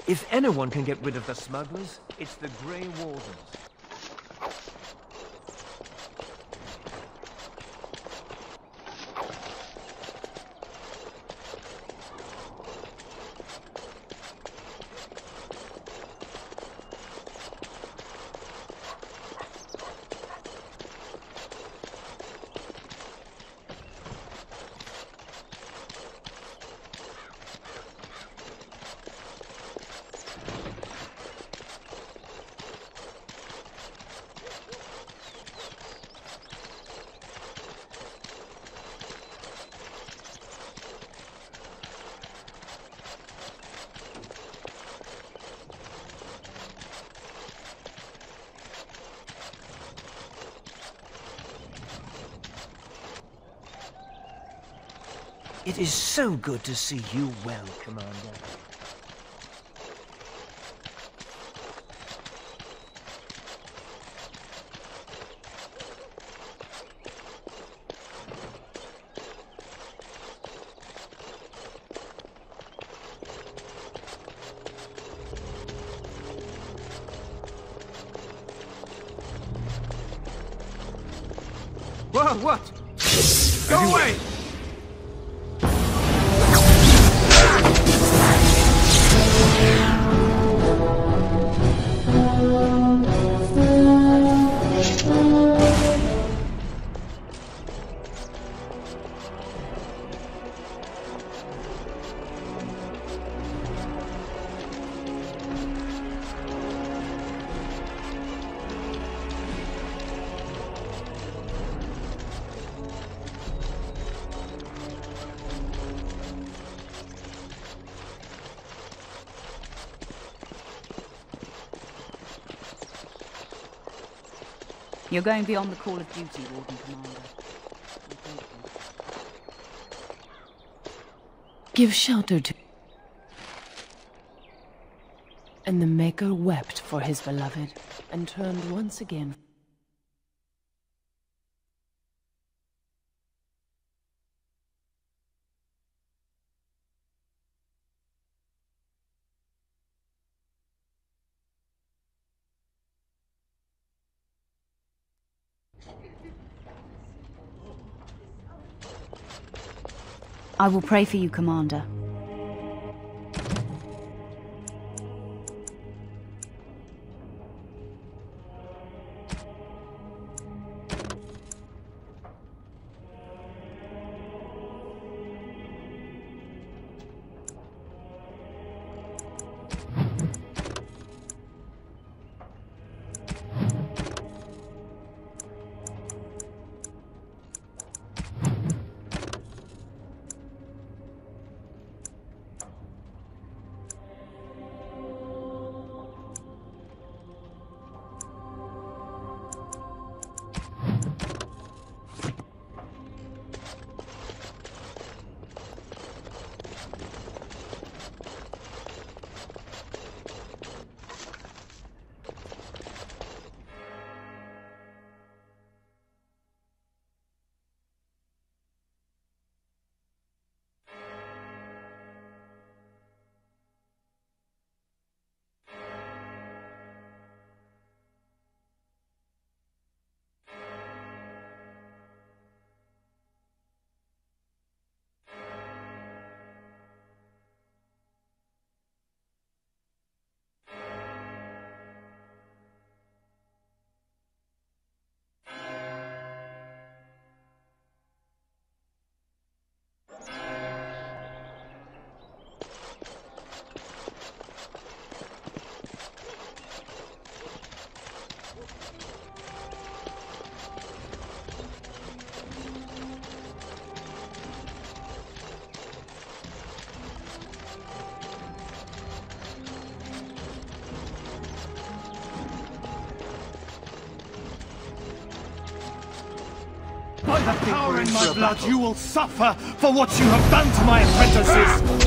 If anyone can get rid of the smugglers, it's the Grey Wardens. It is so good to see you well, Commander. Whoa, what? Go away! You're going beyond the call of duty, Warden Commander. Give shelter to... And the Maker wept for his beloved, and turned once again. I will pray for you, Commander. By the power in my blood, you will suffer for what you have done to my apprentices!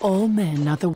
All men are the...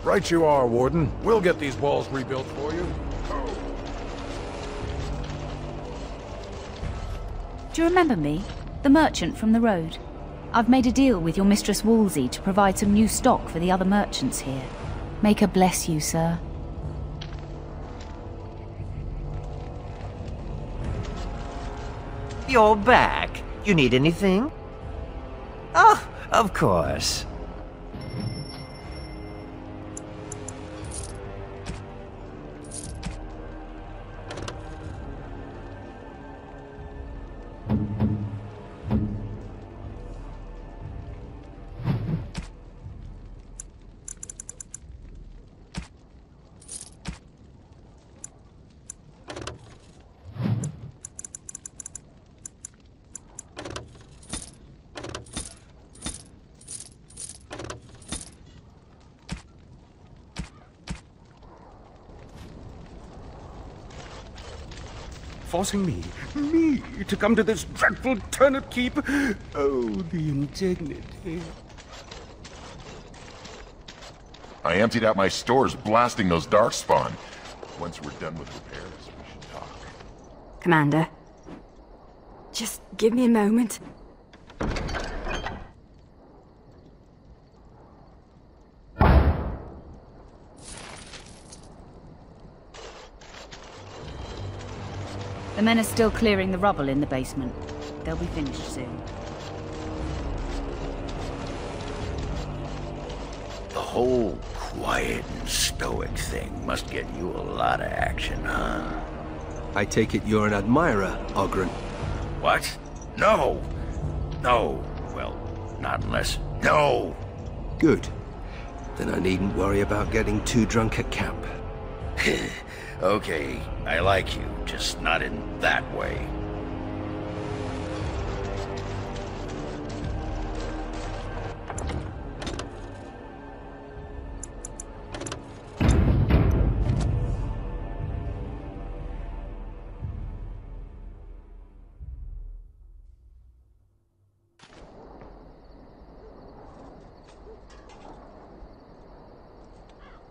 Right you are, Warden. We'll get these walls rebuilt for you. Do you remember me? The merchant from the road? I've made a deal with your Mistress Wolsey to provide some new stock for the other merchants here. Make her bless you, sir. You're back. You need anything? Oh, of course. Forcing me to come to this dreadful turnip keep. Oh, the indignity. I emptied out my stores blasting those Darkspawn. Once we're done with repairs, we should talk. Commander, just give me a moment. The men are still clearing the rubble in the basement. They'll be finished soon. The whole quiet and stoic thing must get you a lot of action, huh? I take it you're an admirer, Ogren. What? No! No. Well, not unless... No! Good. Then I needn't worry about getting too drunk at camp. Okay, I like you, just not in that way.